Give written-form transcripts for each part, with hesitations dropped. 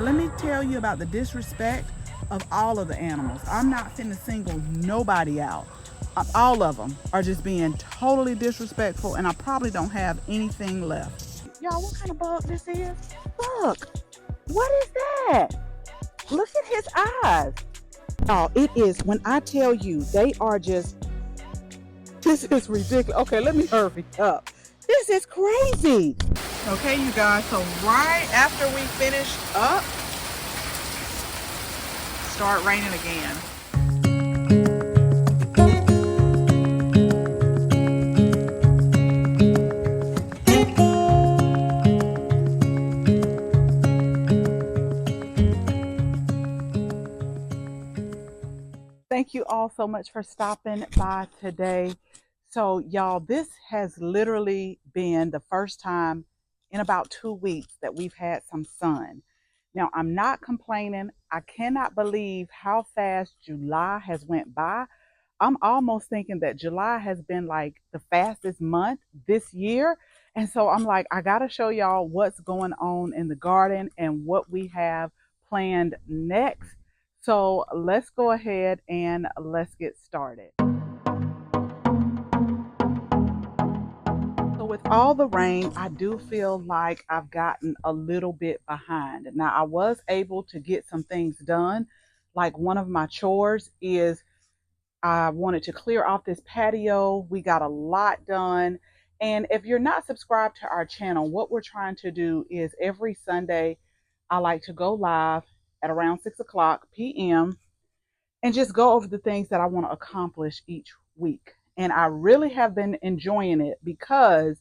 Now let me tell you about the disrespect of all of the animals. I'm not finna single nobody out. All of them are just being totally disrespectful, and I probably don't have anything left. Y'all, what kind of bug this is? Look, what is that? Look at his eyes. Oh, it is, when I tell you, they are just, this is ridiculous. Okay, let me hurry up. This is crazy. Okay, you guys, so right after we finish up, start raining again. Thank you all so much for stopping by today. So y'all, this has literally been the first time in about 2 weeks that we've had some sun. Now, I'm not complaining. I cannot believe how fast July has went by. I'm almost thinking that July has been like the fastest month this year. And so I'm like, I got to show y'all what's going on in the garden and what we have planned next. So let's go ahead and let's get started. So with all the rain, I do feel like I've gotten a little bit behind. Now, I was able to get some things done. Like one of my chores is I wanted to clear off this patio. We got a lot done. And if you're not subscribed to our channel, what we're trying to do is every Sunday, I like to go live at around 6 o'clock p.m. and just go over the things that I want to accomplish each week. And I really have been enjoying it because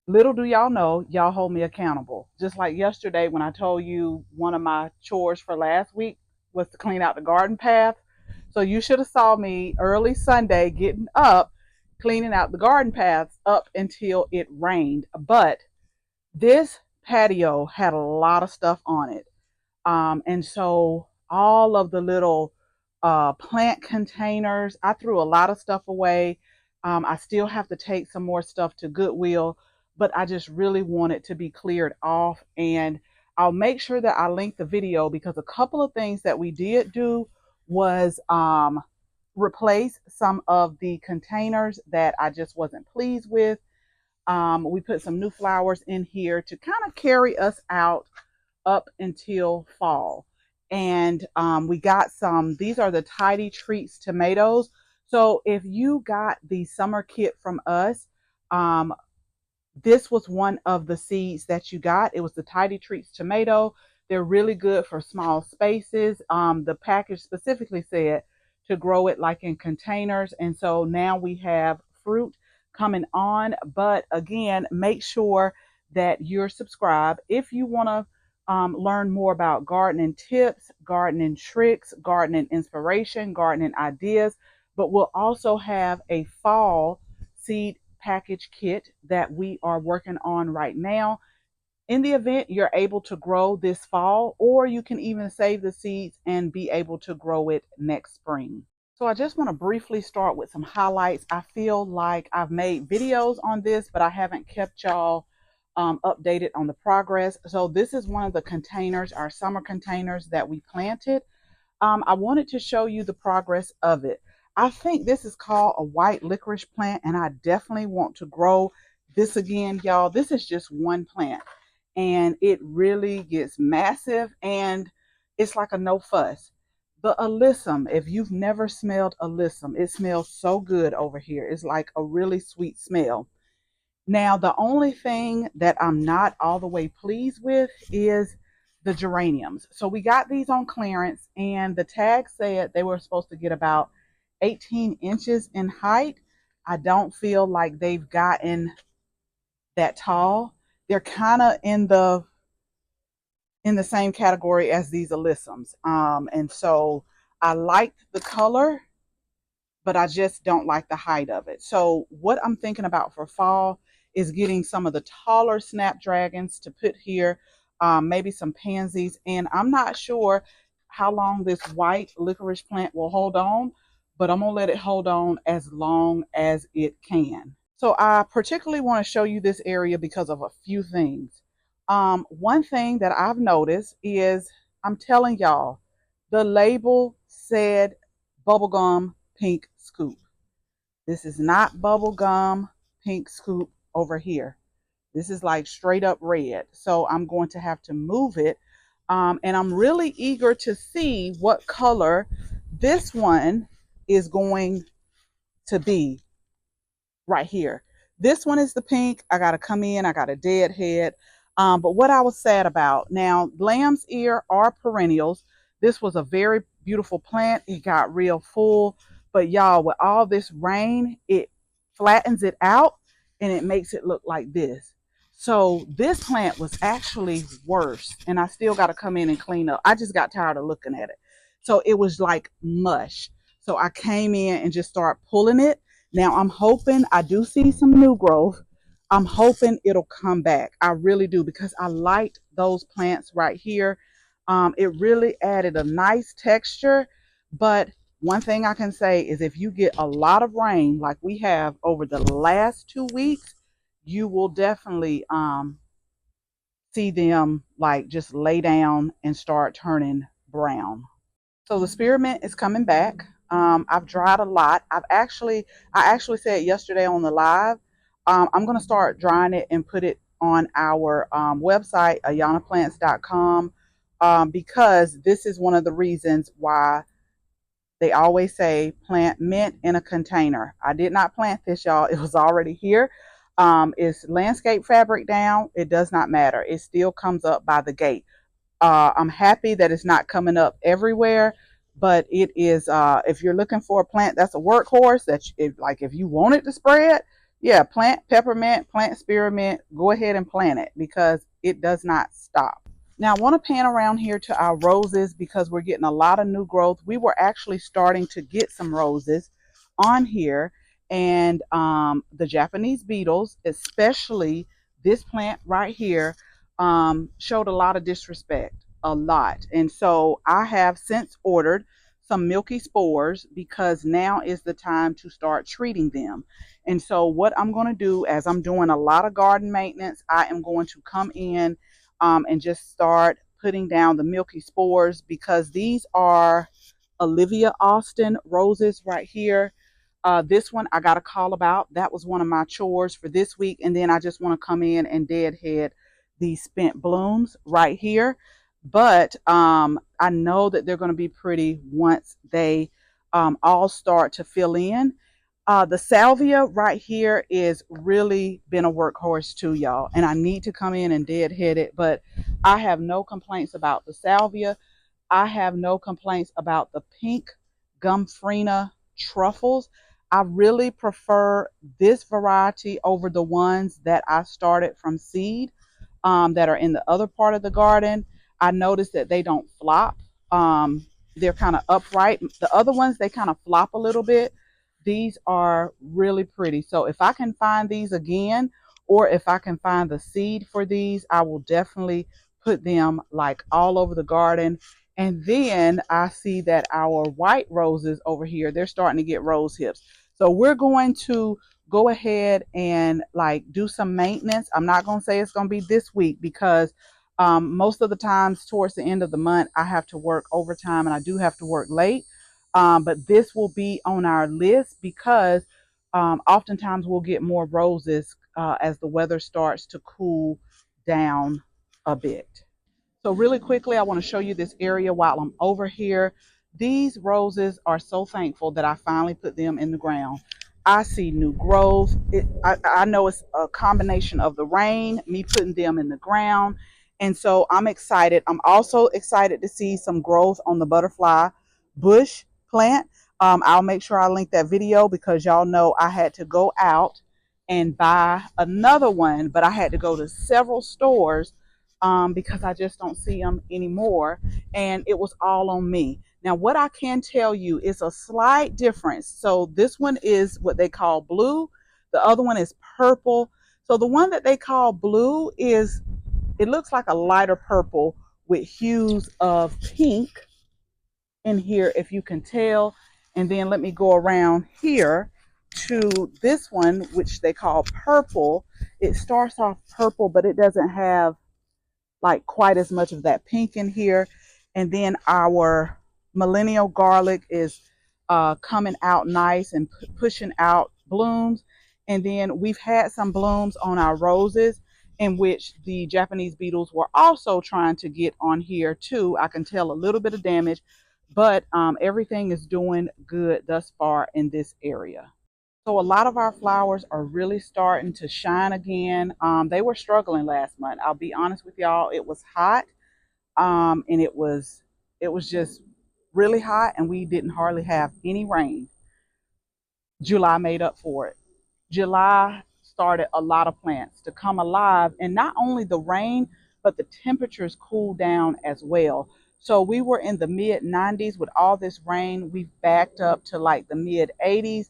little do y'all know, y'all hold me accountable. Just like yesterday when I told you one of my chores for last week was to clean out the garden path. So you should have saw me early Sunday getting up, cleaning out the garden paths up until it rained. But this patio had a lot of stuff on it. And so all of the little plant containers, I threw a lot of stuff away. I still have to take some more stuff to Goodwill, but I just really want it to be cleared off. And I'll make sure that I link the video because a couple of things that we did do was replace some of the containers that I just wasn't pleased with. We put some new flowers in here to kind of carry us out up until fall. And we got some, these are the Tidy Treats tomatoes. So if you got the summer kit from us, this was one of the seeds that you got. It was the Tidy Treats tomato. They're really good for small spaces. The package specifically said to grow it like in containers. And so now we have fruit coming on. But again, make sure that you're subscribed. If you want to learn more about gardening tips, gardening tricks, gardening inspiration, gardening ideas, but we'll also have a fall seed package kit that we are working on right now. In the event you're able to grow this fall, or you can even save the seeds and be able to grow it next spring. So I just want to briefly start with some highlights. I feel like I've made videos on this, but I haven't kept y'all updated on the progress. So this is one of the containers, our summer containers that we planted. I wanted to show you the progress of it. I think this is called a white licorice plant, and I definitely want to grow this again, y'all. This is just one plant, and it really gets massive, and it's like a no fuss. The alyssum, if you've never smelled alyssum, it smells so good over here. It's like a really sweet smell. Now, the only thing that I'm not all the way pleased with is the geraniums. So we got these on clearance, and the tag said they were supposed to get about 18 inches in height. I don't feel like they've gotten that tall. They're kind of in the same category as these alyssums. And so I liked the color, but I just don't like the height of it. So what I'm thinking about for fall is getting some of the taller snapdragons to put here, maybe some pansies. And I'm not sure how long this white licorice plant will hold on, but I'm gonna let it hold on as long as it can. So I particularly want to show you this area because of a few things. One thing that I've noticed is, I'm telling y'all, the label said bubblegum pink scoop. This is not bubblegum pink scoop over here. This is like straight up red. So I'm going to have to move it. And I'm really eager to see what color this one is going to be right here. This one is the pink. I got to come in. I got a dead head. But what I was sad about, now, lamb's ear are perennials. This was a very beautiful plant. It got real full. But y'all, with all this rain, it flattens it out and it makes it look like this. So this plant was actually worse. And I still got to come in and clean up. I just got tired of looking at it. So it was like mush. So I came in and just started pulling it. Now I'm hoping I do see some new growth. I'm hoping it'll come back. I really do, because I liked those plants right here. It really added a nice texture. But one thing I can say is, if you get a lot of rain like we have over the last 2 weeks, you will definitely see them like just lay down and start turning brown. So the spearmint is coming back. I've dried a lot. I actually said yesterday on the live, I'm going to start drying it and put it on our website, ayanaplants.com, because this is one of the reasons why they always say plant mint in a container. I did not plant this, y'all. It was already here. It's landscape fabric down. It does not matter. It still comes up by the gate. I'm happy that it's not coming up everywhere, but it is. If you're looking for a plant that's a workhorse, if you want it to spread, yeah, plant peppermint, plant spearmint. Go ahead and plant it, because it does not stop. Now I want to pan around here to our roses, because we're getting a lot of new growth. We were actually starting to get some roses on here, and the Japanese beetles, especially this plant right here, showed a lot of disrespect, a lot. And so I have since ordered some milky spores, because now is the time to start treating them. And so what I'm going to do, as I'm doing a lot of garden maintenance, I am going to come in and just start putting down the milky spores, because these are Olivia Austin roses right here. This one I got a call about. That was one of my chores for this week. And then I just want to come in and deadhead these spent blooms right here. But I know that they're going to be pretty once they all start to fill in. The salvia right here is really been a workhorse too, y'all. And I need to come in and deadhead it. But I have no complaints about the salvia. I have no complaints about the pink Gumfrina truffles. I really prefer this variety over the ones that I started from seed, that are in the other part of the garden. I noticed that they don't flop. They're kind of upright. The other ones, they kind of flop a little bit. These are really pretty. So if I can find these again, or if I can find the seed for these, I will definitely put them like all over the garden. And then I see that our white roses over here, they're starting to get rose hips. So we're going to go ahead and like do some maintenance. I'm not going to say it's going to be this week, because most of the times towards the end of the month, I have to work overtime and I do have to work late. But this will be on our list, because oftentimes we'll get more roses as the weather starts to cool down a bit. So really quickly, I want to show you this area while I'm over here. These roses are so thankful that I finally put them in the ground. I see new growth. I know it's a combination of the rain, me putting them in the ground. And so I'm excited. I'm also excited to see some growth on the butterfly bush plant. I'll make sure I link that video, because y'all know I had to go out and buy another one, but I had to go to several stores because I just don't see them anymore. And it was all on me. Now, what I can tell you is a slight difference. So this one is what they call blue. The other one is purple. So the one that they call blue it looks like a lighter purple with hues of pink in here, if you can tell. And then let me go around here to this one, which they call purple. It starts off purple, but it doesn't have like quite as much of that pink in here. And then our millennial garlic is coming out nice and pushing out blooms. And then we've had some blooms on our roses in which the Japanese beetles were also trying to get on here too. I can tell a little bit of damage, but everything is doing good thus far in this area. So a lot of our flowers are really starting to shine again. They were struggling last month. I'll be honest with y'all. It was hot, and it was just really hot, and we didn't hardly have any rain. July made up for it. July started a lot of plants to come alive, and not only the rain, but the temperatures cooled down as well. So we were in the mid 90s with all this rain. We've backed up to like the mid 80s,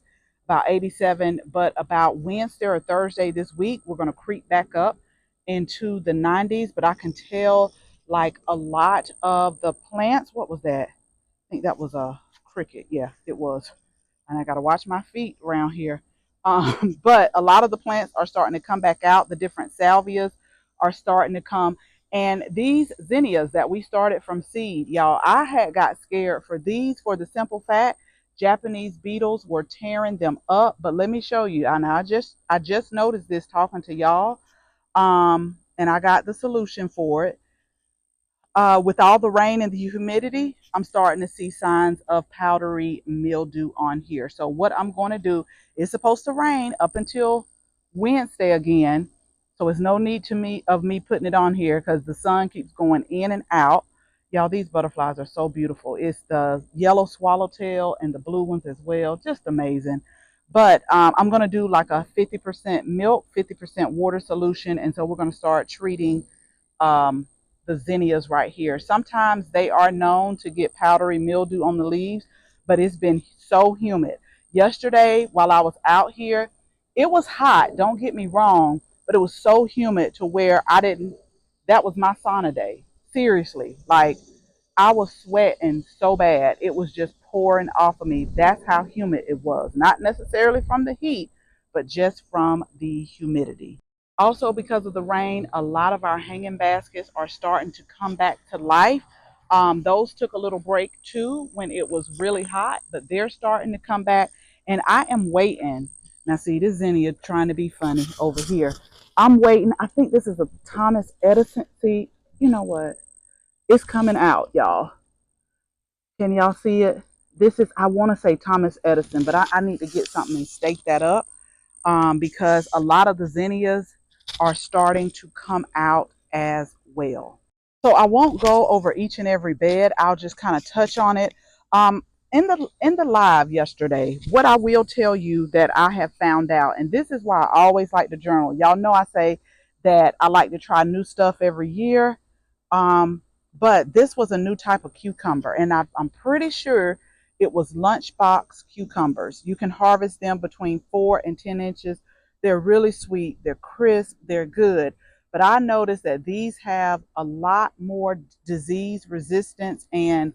about 87. But about Wednesday or Thursday this week, we're going to creep back up into the 90s. But I can tell like a lot of the plants, what was that? I think that was a cricket. Yeah, it was, and I got to watch my feet around here. But a lot of the plants are starting to come back out. The different salvias are starting to come. And these zinnias that we started from seed, y'all, I had got scared for these for the simple fact Japanese beetles were tearing them up. But let me show you. And I just noticed this talking to y'all. And I got the solution for it. With all the rain and the humidity, I'm starting to see signs of powdery mildew on here. So what I'm going to do, it's supposed to rain up until Wednesday again. So it's no need to me of me putting it on here because the sun keeps going in and out. Y'all, these butterflies are so beautiful. It's the yellow swallowtail and the blue ones as well. Just amazing. But I'm going to do like a 50% milk, 50% water solution. And so we're going to start treating um, the zinnias right here. Sometimes they are known to get powdery mildew on the leaves, but it's been so humid. Yesterday, while I was out here, it was hot, don't get me wrong, but it was so humid to where I didn't, that was my sauna day. Seriously, like I was sweating so bad. It was just pouring off of me. That's how humid it was. Not necessarily from the heat, but just from the humidity. Also, because of the rain, a lot of our hanging baskets are starting to come back to life. Those took a little break too when it was really hot, but they're starting to come back. And I am waiting. Now, see, this zinnia trying to be funny over here. I'm waiting. I think this is a Thomas Edison. See, you know what? It's coming out, y'all. Can y'all see it? This is, I want to say Thomas Edison, but I need to get something and stake that up because a lot of the zinnias are starting to come out as well. So I won't go over each and every bed. I'll just kind of touch on it. In the live yesterday, what I will tell you that I have found out, and this is why I always like to journal. Y'all know I say that I like to try new stuff every year. Um, but this was a new type of cucumber, and I'm pretty sure it was lunchbox cucumbers. You can harvest them between 4 and 10 inches. They're really sweet, they're crisp, they're good. But I noticed that these have a lot more disease resistance and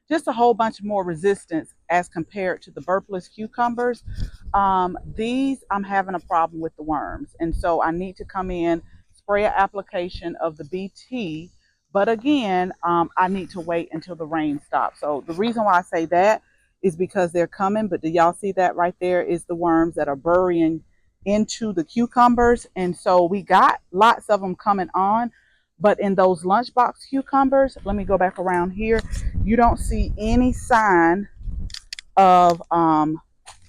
just a whole bunch more resistance as compared to the burpless cucumbers. These, I'm having a problem with the worms. And so I need to come in, spray an application of the BT. But again, I need to wait until the rain stops. So the reason why I say that is because they're coming. But do y'all see that right there is the worms that are burying into the cucumbers. And so we got lots of them coming on. But in those lunchbox cucumbers, let me go back around here. You don't see any sign of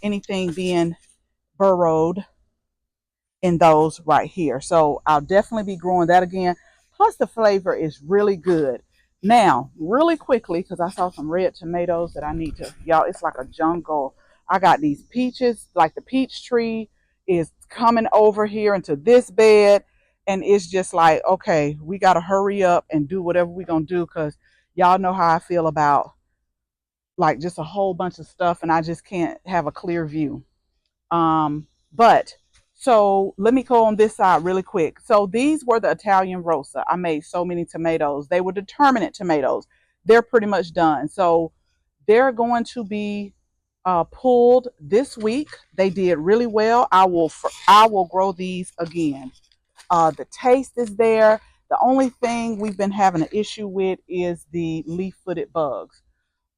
anything being burrowed in those right here. So I'll definitely be growing that again. Plus the flavor is really good. Now, really quickly, because I saw some red tomatoes that I need to, y'all, it's like a jungle. I got these peaches, like the peach tree is coming over here into this bed. And it's just like, okay, we got to hurry up and do whatever we're going to do because y'all know how I feel about like just a whole bunch of stuff and I just can't have a clear view. But so let me go on this side really quick. So these were the Italian Rosa. I made so many tomatoes. They were determinate tomatoes. They're pretty much done. So they're going to be pulled this week. They did really well. I will grow these again. The taste is there. The only thing we've been having an issue with is the leaf-footed bugs.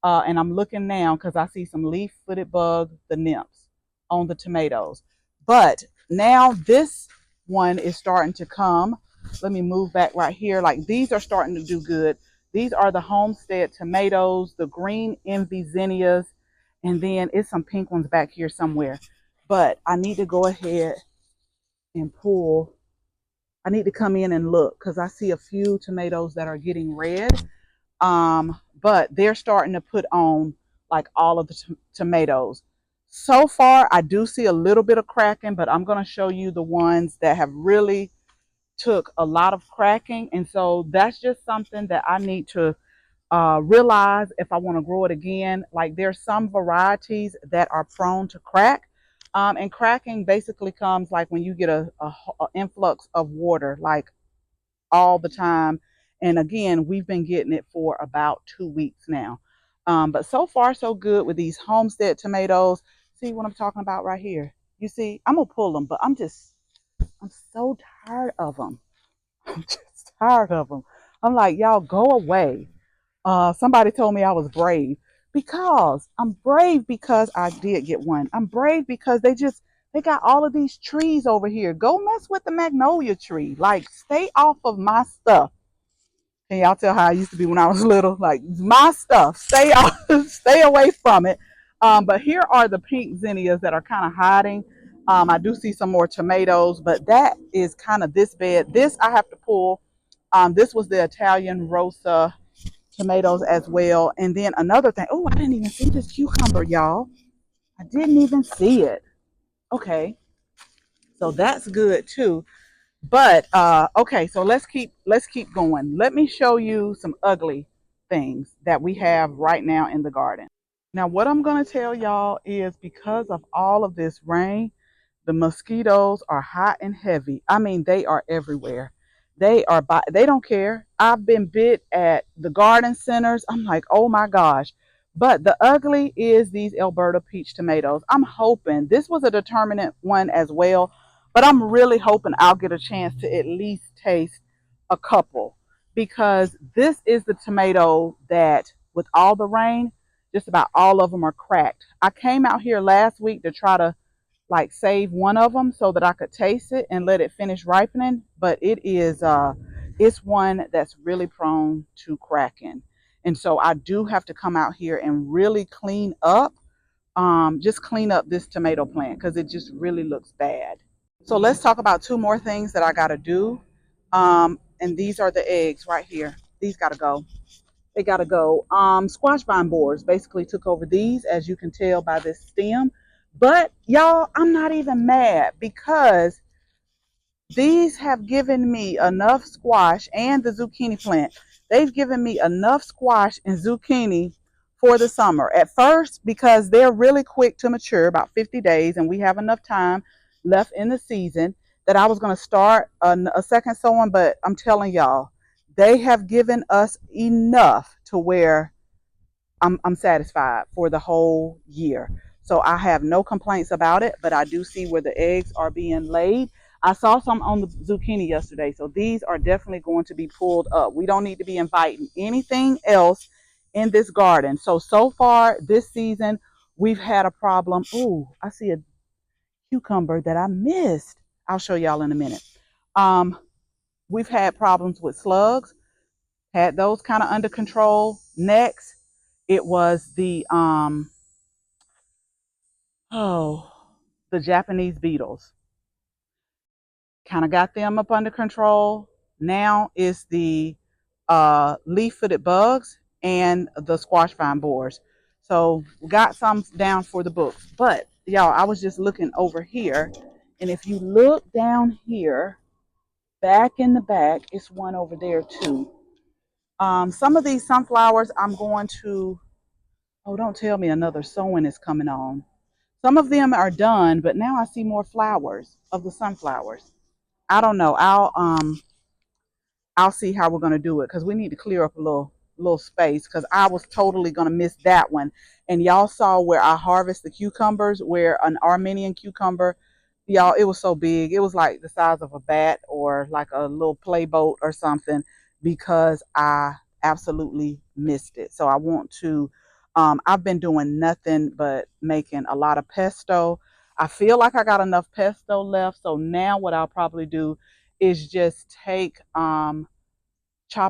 And I'm looking now because I see some leaf-footed bug, the nymphs, on the tomatoes. But now this one is starting to come. Let me move back right here. Like these are starting to do good. These are the homestead tomatoes, the green envy zinnias, and then it's some pink ones back here somewhere. But I need to go ahead and pull. I need to come in and look because I see a few tomatoes that are getting red. But they're starting to put on like all of the tomatoes. So far, I do see a little bit of cracking, but I'm going to show you the ones that have really took a lot of cracking. And so that's just something that I need to realize if I want to grow it again. Like there's some varieties that are prone to crack. And cracking basically comes like when you get a influx of water, like all the time. And again, we've been getting it for about 2 weeks now. But so far, so good with these homestead tomatoes. See what I'm talking about right here? You see, I'm going to pull them, but I'm so tired of them. I'm just tired of them. I'm like, y'all go away. Somebody told me I was brave because I'm brave because I did get one. I'm brave because they got all of these trees over here. Go mess with the magnolia tree. Like stay off of my stuff. Can y'all tell how I used to be when I was little? Like my stuff. Stay off, stay away from it. But here are the pink zinnias that are kind of hiding. I do see some more tomatoes, but that is kind of this bed. This I have to pull. This was the Italian Rosa tomatoes as well. And then another thing. Oh, I didn't even see this cucumber, y'all. I didn't even see it. Okay, so that's good too. But okay, so let's keep going. Let me show you some ugly things that we have right now in the garden. Now, what I'm going to tell y'all is because of all of this rain, the mosquitoes are hot and heavy. I mean, they are everywhere. They don't care. I've been bit at the garden centers. I'm like, oh my gosh. But the ugly is these Alberta peach tomatoes. I'm hoping this was a determinant one as well, but I'm really hoping I'll get a chance to at least taste a couple because this is the tomato that, with all the rain, just about all of them are cracked. I came out here last week to try to like save one of them so that I could taste it and let it finish ripening, but it's one that's really prone to cracking. And so I do have to come out here and really just clean up this tomato plant because it just really looks bad. So let's talk about two more things that I got to do. And these are the eggs right here. These got to go. They got to go. Squash vine borers basically took over these, as you can tell by this stem. But y'all, I'm not even mad because these have given me enough squash and the zucchini plant. They've given me enough squash and zucchini for the summer. At first, because they're really quick to mature, about 50 days, and we have enough time left in the season that I was going to start a second sowing, but I'm telling y'all, they have given us enough to where I'm satisfied for the whole year. So I have no complaints about it, but I do see where the eggs are being laid. I saw some on the zucchini yesterday, so these are definitely going to be pulled up. We don't need to be inviting anything else in this garden. So far this season, we've had a problem. Ooh, I see a cucumber that I missed. I'll show y'all in a minute. Um, we've had problems with slugs, had those kind of under control. Next, it was oh, the Japanese beetles. Kind of got them up under control. Now is the leaf-footed bugs and the squash vine borers. So we got some down for the books. But y'all, I was just looking over here, and if you look down here, back in the back, it's one over there too. Some of these sunflowers I'm going to, oh, don't tell me another sowing is coming on. Some of them are done, but now I see more flowers of the sunflowers. I don't know. I'll see how we're gonna do it because we need to clear up a little space because I was totally gonna miss that one. And y'all saw where I harvest the cucumbers, where an Armenian cucumber, Y'all, it was so big. It was like the size of a bat or like a little play boat or something, because I absolutely missed it. So I want to, I've been doing nothing but making a lot of pesto. I feel like I got enough pesto left. So now what I'll probably do is just chop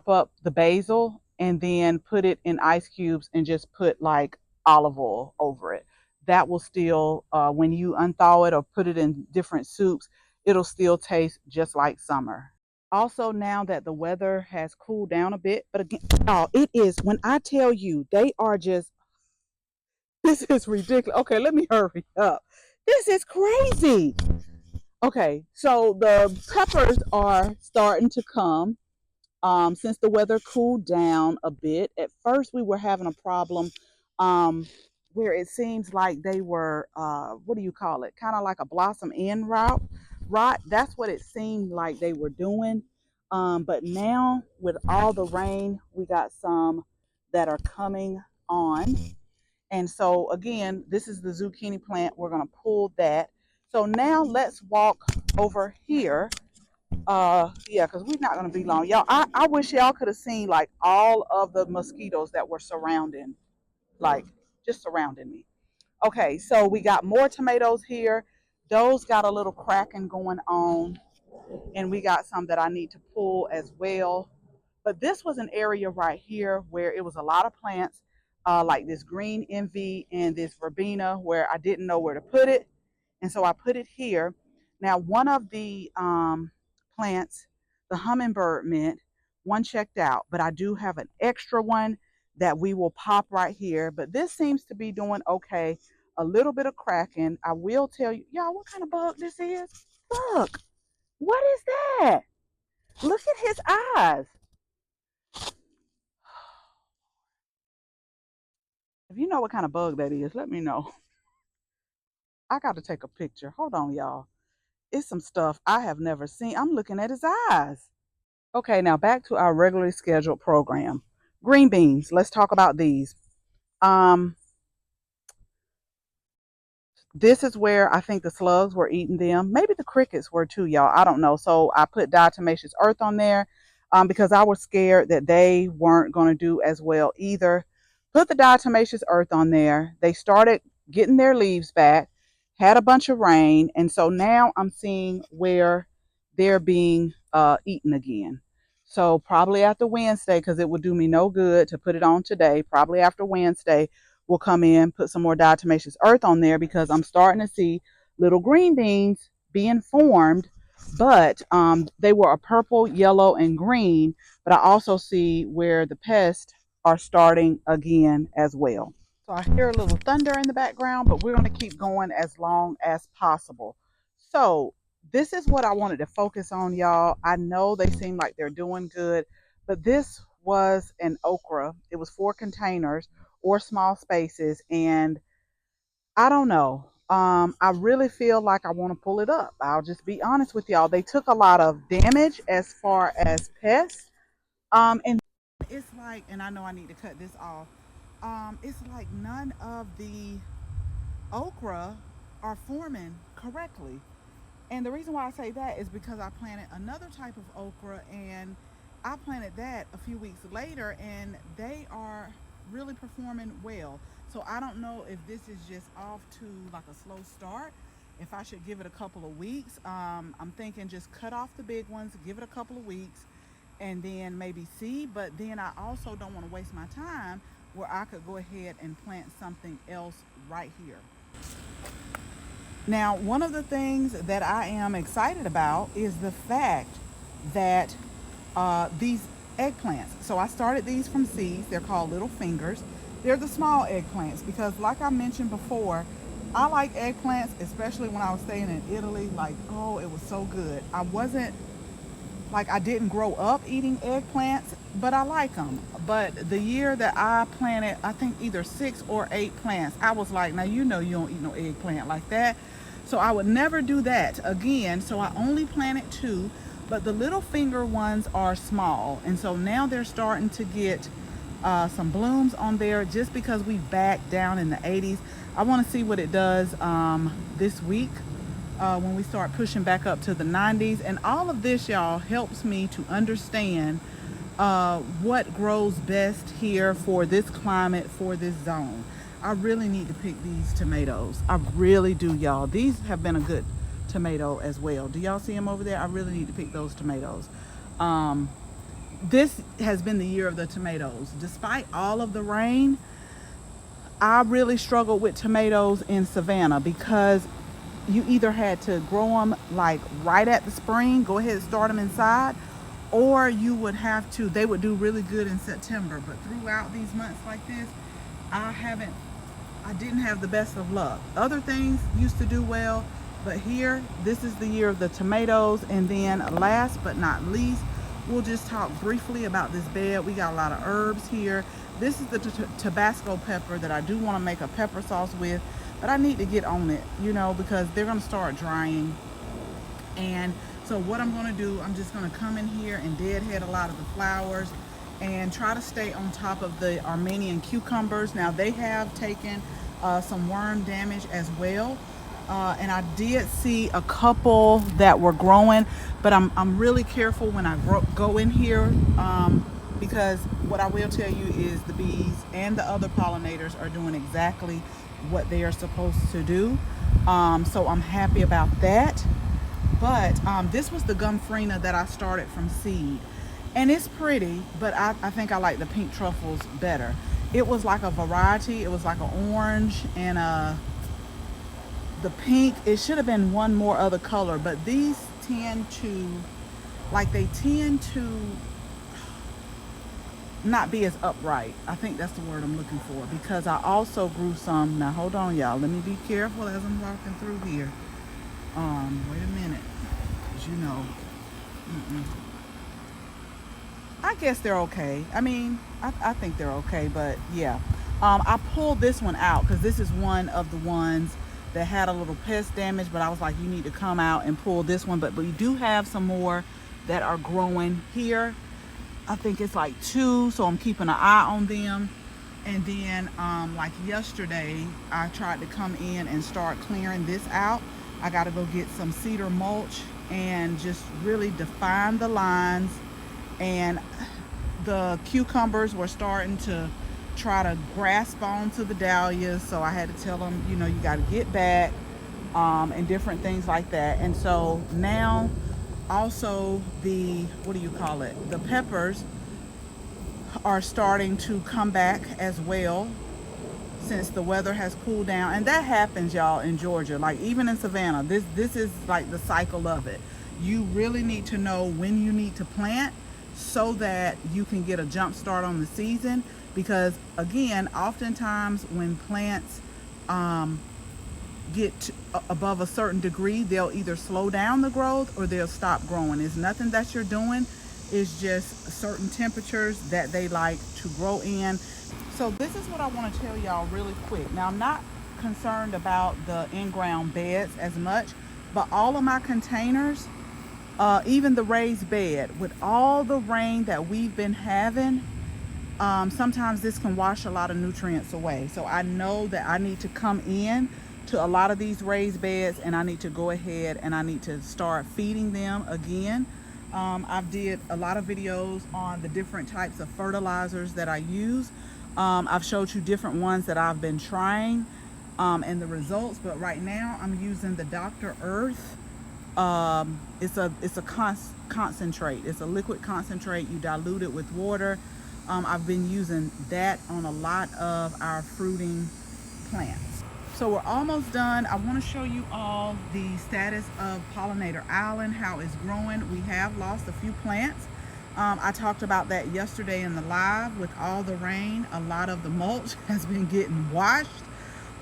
up the basil and then put it in ice cubes and just put like olive oil over it. That will still, when you unthaw it or put it in different soups, it'll still taste just like summer. Also, now that the weather has cooled down a bit, but again, oh, it is, when I tell you, they are just, this is ridiculous. Okay, let me hurry up. This is crazy. Okay, so the peppers are starting to come. Since the weather cooled down a bit. At first, we were having a problem um, where it seems like they were, what do you call it? Kind of like a blossom end rot. That's what it seemed like they were doing. But now, with all the rain, we got some that are coming on. And so, again, this is the zucchini plant. We're going to pull that. So now let's walk over here, yeah, because we're not gonna be long. Y'all, I wish y'all could have seen like all of the mosquitoes that were surrounding, like just surrounding me. Okay, so we got more tomatoes here. Those got a little cracking going on, and we got some that I need to pull as well. But this was an area right here where it was a lot of plants, like this green envy and this verbena, where I didn't know where to put it. And so I put it here. Now, one of the plants, the hummingbird mint, one checked out, but I do have an extra one that we will pop right here. But this seems to be doing okay. A little bit of cracking. I will tell you, y'all, what kind of bug this is. Look, what is that? Look at his eyes. If you know what kind of bug that is, let me know. I got to take a picture. Hold on, y'all. It's some stuff I have never seen. I'm looking at his eyes. Okay, now back to our regularly scheduled program. Green beans. Let's talk about these. Um, this is where I think the slugs were eating them. Maybe the crickets were too, y'all. I don't know. So I put diatomaceous earth on there, because I was scared that they weren't going to do as well either. Put the diatomaceous earth on there. They started getting their leaves back, had a bunch of rain, and so now I'm seeing where they're being eaten again. So probably after Wednesday, because it would do me no good to put it on today. Probably after Wednesday, will come in, put some more diatomaceous earth on there, because I'm starting to see little green beans being formed, but they were a purple, yellow, and green. But I also see where the pests are starting again as well. So I hear a little thunder in the background, but we're going to keep going as long as possible. So this is what I wanted to focus on, y'all. I know they seem like they're doing good, but this was an okra. It was 4 containers or small spaces, and I don't know. I really feel like I want to pull it up. I'll just be honest with y'all. They took a lot of damage as far as pests. And it's like, and I know I need to cut this off. It's like none of the okra are forming correctly. And the reason why I say that is because I planted another type of okra, and I planted that a few weeks later, and they are really performing well. So I don't know if this is just off to like a slow start. If I should give it a couple of weeks, I'm thinking just cut off the big ones, give it a couple of weeks, and then maybe see. But then I also don't want to waste my time where I could go ahead and plant something else right here. Now, one of the things that I am excited about is the fact that these eggplants. So I started these from seeds. They're called little fingers. They're the small eggplants because, like I mentioned before, I like eggplants, especially when I was staying in Italy. Like, oh, it was so good. I wasn't like, I didn't grow up eating eggplants, but I like them. But the year that I planted, I think either 6 or 8 plants, I was like, now you know you don't eat no eggplant like that. So I would never do that again. So I only planted 2, but the little finger ones are small. And so now they're starting to get some blooms on there just because we back down in the 80s. I want to see what it does this week. when we start pushing back up to the 90s. And all of this, y'all, helps me to understand what grows best here for this climate, for this zone. I really need to pick these tomatoes. I really do, y'all. These have been a good tomato as well. Do y'all see them over there? I really need to pick those tomatoes. This has been the year of the tomatoes. Despite all of the rain, I really struggled with tomatoes in Savannah because you either had to grow them like right at the spring, go ahead and start them inside, or you would have to, they would do really good in September. But throughout these months like this, I didn't have the best of luck. Other things used to do well, but here, this is the year of the tomatoes. And then last but not least, we'll just talk briefly about this bed. We got a lot of herbs here. This is the Tabasco pepper that I do want to make a pepper sauce with, but I need to get on it, you know, because they're going to start drying. And so what I'm going to do, I'm just going to come in here and deadhead a lot of the flowers and try to stay on top of the Armenian cucumbers. Now they have taken some worm damage as well. And I did see a couple that were growing, but I'm really careful when I go in here because what I will tell you is the bees and the other pollinators are doing exactly what they are supposed to do. So I'm happy about that. But this was the Gumfrina that I started from seed. And it's pretty, but I think I like the pink truffles better. It was like a variety. It was like an orange and the pink. It should have been one more other color, but these tend to not be as upright. I think that's the word I'm looking for, because I also grew some. Now hold on, y'all. Let me be careful as I'm walking through here. Wait a minute. As you know, I guess they're okay. I mean, I think they're okay, but yeah. I pulled this one out because this is one of the ones that had a little pest damage, but I was like, you need to come out and pull this one. But we do have some more that are growing here. I think it's like 2, so I'm keeping an eye on them. And then like yesterday, I tried to come in and start clearing this out. I got to go get some cedar mulch and just really define the lines. And the cucumbers were starting to try to grasp onto the dahlias, so I had to tell them, you know, you got to get back, and different things like that. And so now also the, what do you call it, the peppers are starting to come back as well since the weather has cooled down. And that happens, y'all, in Georgia. Like even in Savannah, this is like the cycle of it. You really need to know when you need to plant so that you can get a jump start on the season. Because again, oftentimes when plants get above a certain degree, they'll either slow down the growth or they'll stop growing. It's nothing that you're doing. It's just certain temperatures that they like to grow in. So this is what I want to tell y'all really quick. Now, I'm not concerned about the in-ground beds as much, but all of my containers, even the raised bed, with all the rain that we've been having, sometimes this can wash a lot of nutrients away. So I know that I need to come in to a lot of these raised beds, and I need to go ahead and I need to start feeding them again. I've did a lot of videos on the different types of fertilizers that I use. I've showed you different ones that I've been trying and the results, but right now I'm using the Dr. Earth. It's a concentrate. It's a liquid concentrate. You dilute it with water. I've been using that on a lot of our fruiting plants. So we're almost done. I want to show you all the status of Pollinator Island, how it's growing. We have lost a few plants. I talked about that yesterday in the live. With all the rain, a lot of the mulch has been getting washed.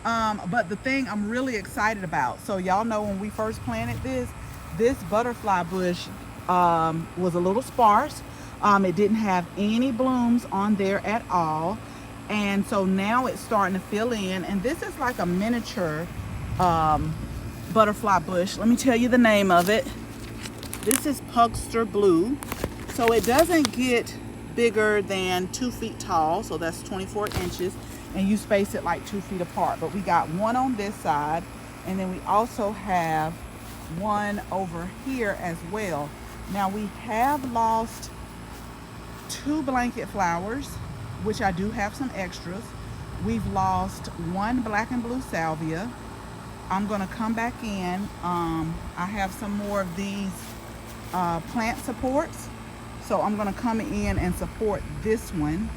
But the thing I'm really excited about, so y'all know when we first planted this butterfly bush was a little sparse. It didn't have any blooms on there at all. And so now it's starting to fill in. And this is like a miniature butterfly bush. Let me tell you the name of it. This is Pugster Blue. So it doesn't get bigger than 2 feet tall. So that's 24 inches. And you space it like 2 feet apart. But we got one on this side. And then we also have one over here as well. Now we have lost 2 blanket flowers, which I do have some extras. We've lost 1 black and blue salvia. I'm gonna come back in. I have some more of these plant supports. So I'm gonna come in and support this one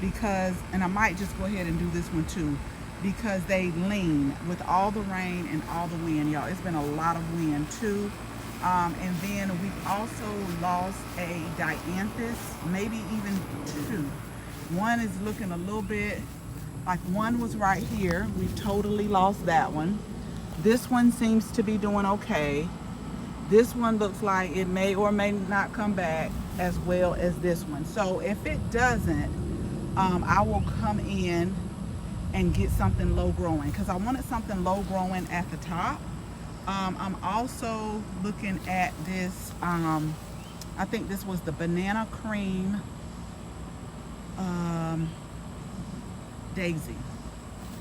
because, and I might just go ahead and do this one too, because they lean with all the rain and all the wind, y'all. It's been a lot of wind too. And then we've also lost a dianthus, maybe even 2. One is looking a little bit like, one was right here. We've totally lost that one. This one seems to be doing okay. This one looks like it may or may not come back as well as this one. So if it doesn't, I will come in and get something low growing, because I wanted something low growing at the top. I'm also looking at this, I think this was the banana cream daisy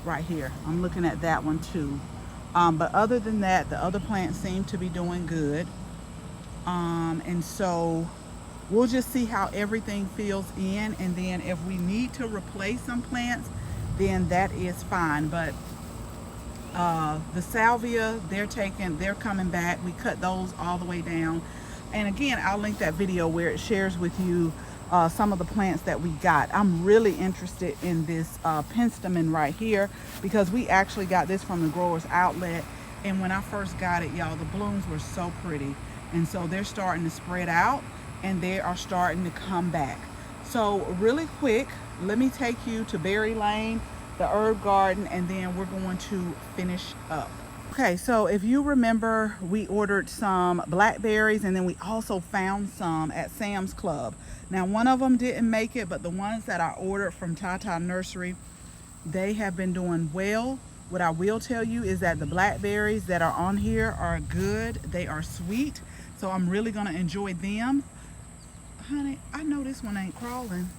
right here. I'm looking at that one too. But other than that, the other plants seem to be doing good. And so we'll just see how everything fills in, and then if we need to replace some plants, then that is fine. But the salvia, they're coming back. We cut those all the way down. And again, I'll link that video where it shares with you some of the plants that we got. I'm really interested in this penstemon right here, because we actually got this from the growers outlet, and when I first got it, y'all, the blooms were so pretty. And so they're starting to spread out and they are starting to come back. So really quick, let me take you to Berry Lane, the herb garden, and then we're going to finish up. Okay, so if you remember, we ordered some blackberries, and then we also found some at Sam's Club. Now, one of them didn't make it, but the ones that I ordered from Tata Nursery, they have been doing well. What I will tell you is that the blackberries that are on here are good. They are sweet, so I'm really gonna enjoy them. Honey, I know this one ain't crawling,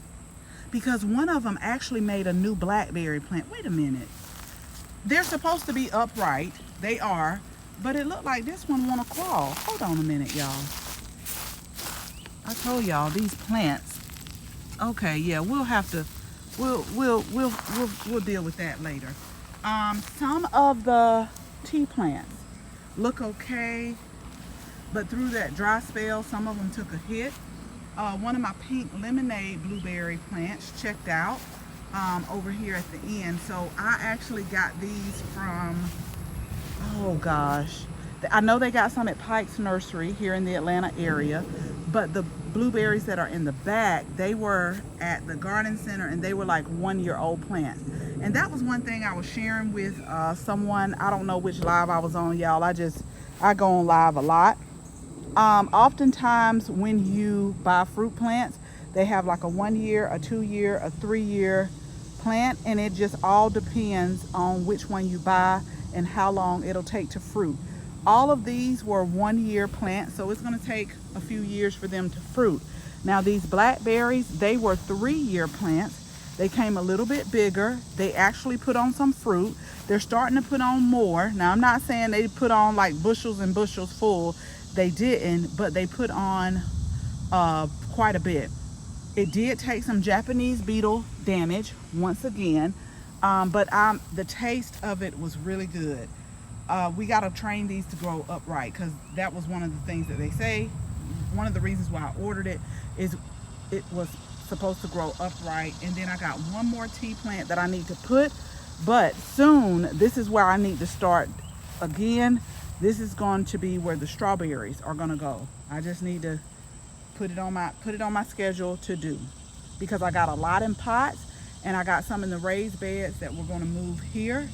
because one of them actually made a new blackberry plant. Wait a minute. They're supposed to be upright. They are, but it looked like this one wanna crawl. Hold on a minute, y'all. I told y'all these plants. Okay, yeah, we'll have to, we'll deal with that later. Some of the tea plants look okay, but through that dry spell, some of them took a hit. One of my pink lemonade blueberry plants checked out over here at the end. So I actually got these from, oh gosh, I know they got some at Pike's Nursery here in the Atlanta area, but the blueberries that are in the back, they were at the garden center, and they were like 1-year-old plants. And that was one thing I was sharing with someone. I don't know which live I was on, y'all. I go on live a lot. Oftentimes when you buy fruit plants, they have like a 1-year, a 2-year, a 3-year plant, and it just all depends on which one you buy and how long it'll take to fruit. All of these were 1-year plants, so it's going to take a few years for them to fruit. Now these blackberries, they were 3-year plants. They came a little bit bigger. They actually put on some fruit. They're starting to put on more. Now I'm not saying they put on like bushels and bushels full. They didn't, but they put on quite a bit. It did take some Japanese beetle damage once again, but the taste of it was really good. We got to train these to grow upright, because that was one of the things that they say. One of the reasons why I ordered it is it was supposed to grow upright. And then I got one more tea plant that I need to put, but soon this is where I need to start again. This is going to be where the strawberries are going to go. I just need to put it on my schedule to do, because I got a lot in pots, and I got some in the raised beds that we're going to move here.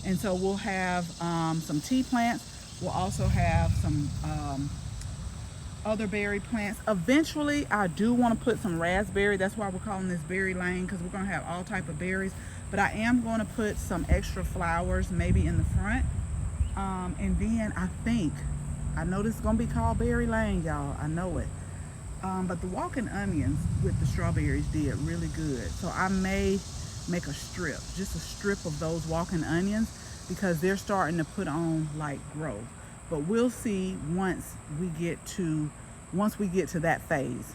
And so we'll have some tea plants. We'll also have some other berry plants. Eventually, I do want to put some raspberry. That's why we're calling this Berry Lane, because we're going to have all type of berries. But I am going to put some extra flowers maybe in the front. And then I know this is going to be called Berry Lane, y'all. I know it. But the walking onions with the strawberries did really good. So I may make a strip, just a strip of those walking onions, because they're starting to put on like growth. but we'll see once we get to that phase.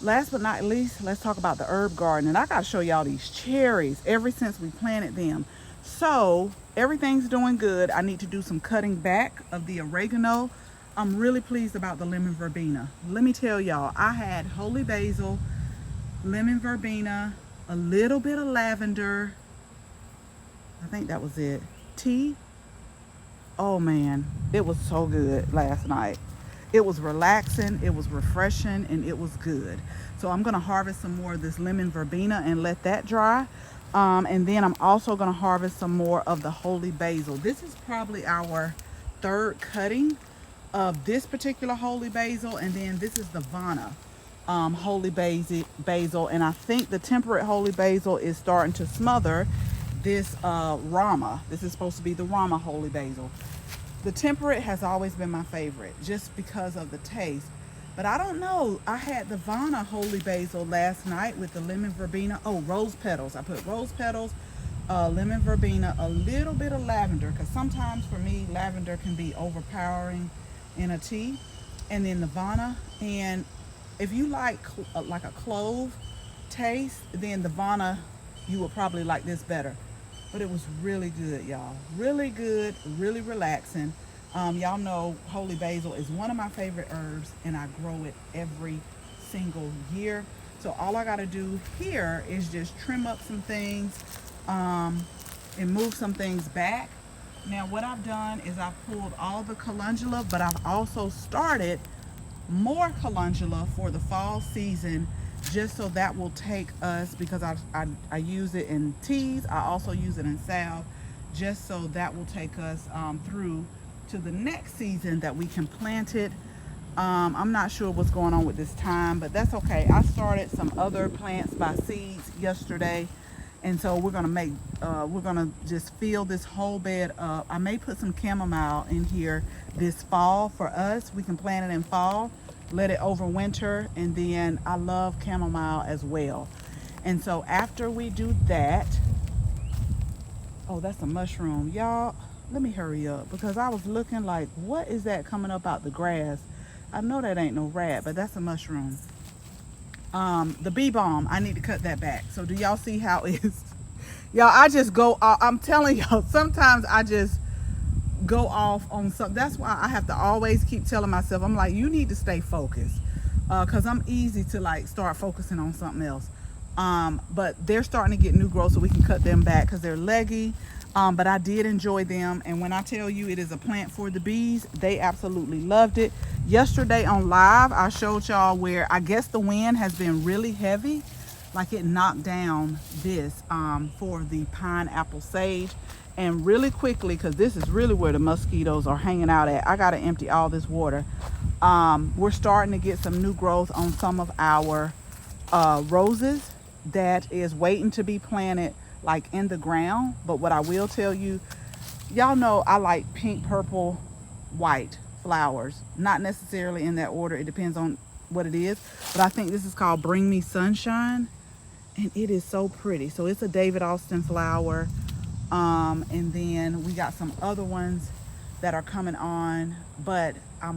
Last but not least, let's talk about the herb garden. And I got to show y'all these cherries ever since we planted them. So everything's doing good. I need to do some cutting back of the oregano. I'm really pleased about the lemon verbena. Let me tell y'all, I had holy basil, lemon verbena, a little bit of lavender. I think that was it. Tea. Oh man, it was so good last night. It was relaxing, it was refreshing, and it was good. So I'm gonna harvest some more of this lemon verbena and let that dry. And then I'm also gonna harvest some more of the holy basil. This is probably our third cutting of this particular holy basil, and then this is the Vana holy basil, and I think the temperate holy basil is starting to smother this Rama. This is supposed to be the Rama holy basil. The temperate has always been my favorite just because of the taste. But I don't know. I had the Vana holy basil last night with the lemon verbena. Oh, rose petals. I put rose petals, lemon verbena, a little bit of lavender, because sometimes for me lavender can be overpowering in a tea. And then the Vana. And if you like a clove taste, then the Vana, you will probably like this better. But it was really good, y'all. Really good, really relaxing. Y'all know holy basil is one of my favorite herbs, and I grow it every single year. So all I gotta do here is just trim up some things and move some things back. Now what I've done is I've pulled all the calendula, but I've also started more calendula for the fall season, just so that will take us, because I use it in teas, I also use it in salve, just so that will take us through to the next season that we can plant it. I'm not sure what's going on with this time, but that's okay. I started some other plants by seeds yesterday, and so we're gonna just fill this whole bed up. I may put some chamomile in here this fall for us. We can plant it in fall, let it overwinter, and then I love chamomile as well. And so after we do that, oh, that's a mushroom, y'all. Let me hurry up, because I was looking like, what is that coming up out the grass? I know that ain't no rat, but that's a mushroom. The B-Balm, I need to cut that back. So do y'all see how it's y'all, I just go, I'm telling y'all, sometimes I just go off on something. That's why I have to always keep telling myself, I'm like, you need to stay focused, because I'm easy to like start focusing on something else. But they're starting to get new growth, so we can cut them back because they're leggy. But I did enjoy them, and when I tell you it is a plant for the bees, they absolutely loved it. Yesterday on live, I showed y'all where I guess the wind has been really heavy, like it knocked down this for the pineapple sage. And really quickly, because this is really where the mosquitoes are hanging out at, I got to empty all this water. We're starting to get some new growth on some of our roses that is waiting to be planted like in the ground. But what I will tell you, y'all know I like pink, purple, white flowers, not necessarily in that order, it depends on what it is, but I think this is called Bring Me Sunshine, and it is so pretty. So it's a David Austin flower. And then we got some other ones that are coming on, but I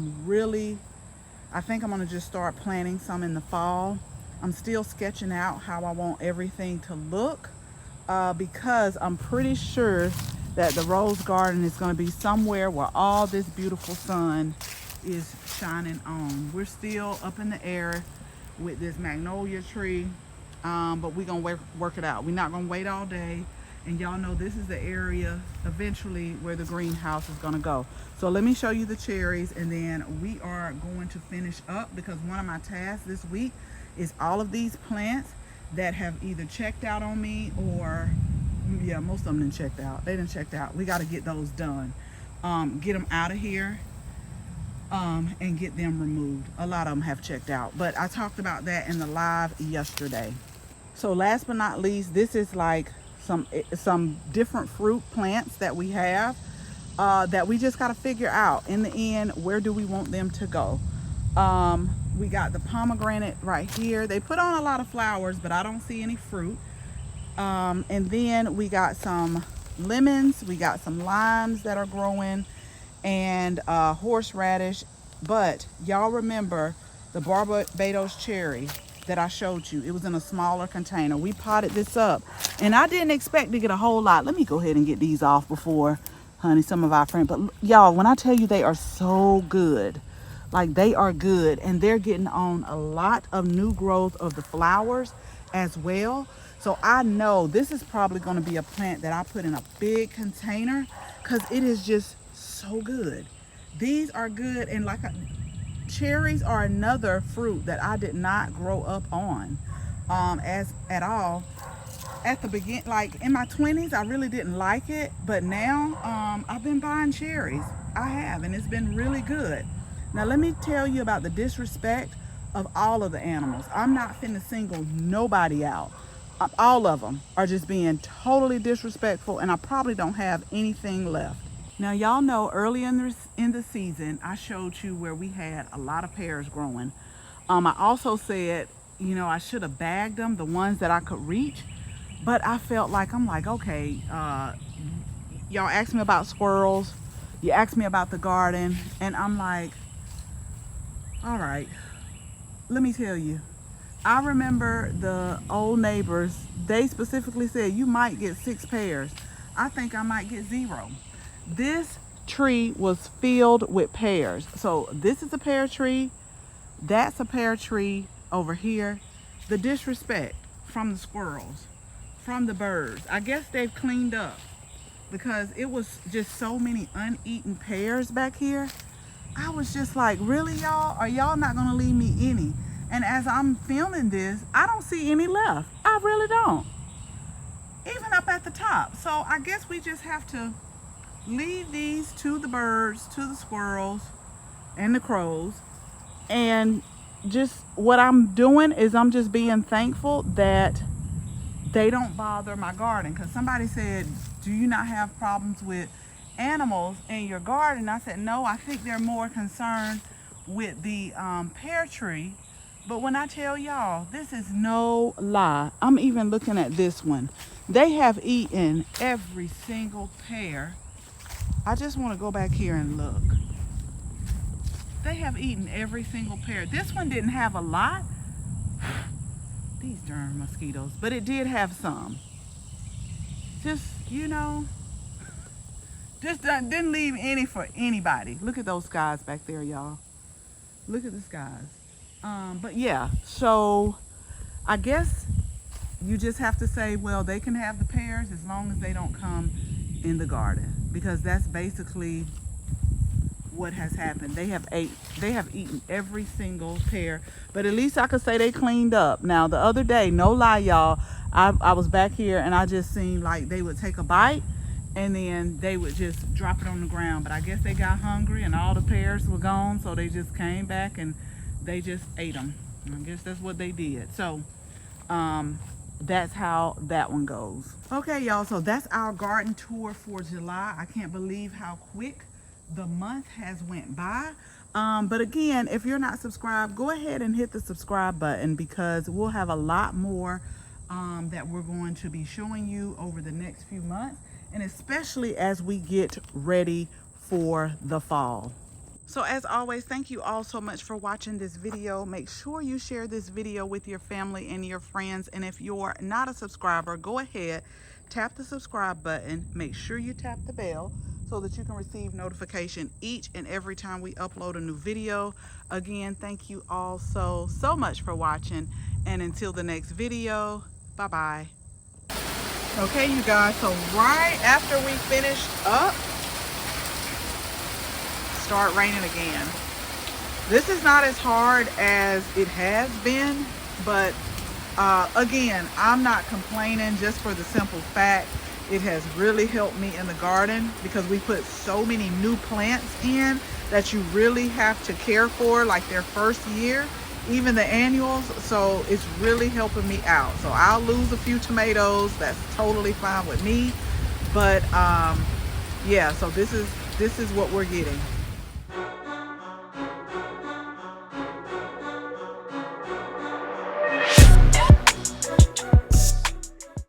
think I'm gonna just start planting some in the fall. I'm still sketching out how I want everything to look, because I'm pretty sure that the rose garden is gonna be somewhere where all this beautiful sun is shining on. We're still up in the air with this magnolia tree, but we're gonna work it out. We're not gonna wait all day. And y'all know this is the area eventually where the greenhouse is gonna go. So let me show you the cherries, and then we are going to finish up, because one of my tasks this week is all of these plants that have either checked out on me, or yeah, most of them didn't checked out. They didn't checked out. We got to get those done, get them out of here, and get them removed. A lot of them have checked out, but I talked about that in the live yesterday. So last but not least, this is like some different fruit plants that we have, that we just got to figure out in the end, where do we want them to go. We got the pomegranate right here. They put on a lot of flowers, but I don't see any fruit. And then we got some lemons, we got some limes that are growing, and horseradish. But y'all remember the Barbados cherry that I showed you? It was in a smaller container. We potted this up, and I didn't expect to get a whole lot. Let me go ahead and get these off before, honey, some of our friends. But y'all, when I tell you they are so good, like they are good, and they're getting on a lot of new growth of the flowers as well. So I know this is probably going to be a plant that I put in a big container because it is just so good. These are good, and cherries are another fruit that I did not grow up on as at all. At the beginning, like in my 20s, I really didn't like it, but now I've been buying cherries. I have, and it's been really good. Now let me tell you about the disrespect of all of the animals. I'm not finna single nobody out. All of them are just being totally disrespectful, and I probably don't have anything left. Now y'all know early in the season I showed you where we had a lot of pears growing. I also said, you know, I should have bagged them, the ones that I could reach, but I felt like, I'm like, okay, y'all asked me about squirrels, you asked me about the garden, and I'm like, all right, let me tell you. I remember the old neighbors, they specifically said you might get 6 pears. I think I might get 0. This tree was filled with pears. So this is a pear tree, that's a pear tree over here. The disrespect from the squirrels, from the birds. I guess they've cleaned up because it was just so many uneaten pears back here. I was just like, really, y'all? Are y'all not gonna leave me any? And as I'm filming this, I don't see any left. I really don't. Even up at the top. So I guess we just have to leave these to the birds, to the squirrels, and the crows. And just what I'm doing is I'm just being thankful that they don't bother my garden. Because somebody said, do you not have problems with animals in your garden? I said, no, I think they're more concerned with the pear tree. But when I tell y'all, this is no lie. I'm even looking at this one. They have eaten every single pear. I just want to go back here and look. They have eaten every single pear. This one didn't have a lot. These darn mosquitoes. But it did have some. Just, you know, just didn't leave any for anybody. Look at those skies back there, y'all. Look at the skies. But yeah, so I guess you just have to say, well, they can have the pears as long as they don't come in the garden, because that's basically what has happened. They have eaten every single pear, but at least I could say they cleaned up. Now the other day, no lie, y'all, I was back here and I just seen like they would take a bite and then they would just drop it on the ground. But I guess they got hungry and all the pears were gone, so they just came back and they just ate them. I guess that's what they did. So that's how that one goes. Okay, y'all, so that's our garden tour for July. I can't believe how quick the month has went by. But again, if you're not subscribed, go ahead and hit the subscribe button, because we'll have a lot more that we're going to be showing you over the next few months, and especially as we get ready for the fall. So as always, thank you all so much for watching this video. Make sure you share this video with your family and your friends. And if you're not a subscriber, go ahead, tap the subscribe button. Make sure you tap the bell so that you can receive notification each and every time we upload a new video. Again, thank you all so much for watching. And until the next video, bye-bye. Okay, you guys, so right after we finished up, start raining again. This is not as hard as it has been, but again, I'm not complaining, just for the simple fact it has really helped me in the garden, because we put so many new plants in that you really have to care for, like their first year, even the annuals. So it's really helping me out. So I'll lose a few tomatoes, that's totally fine with me, but yeah, so this is what we're getting.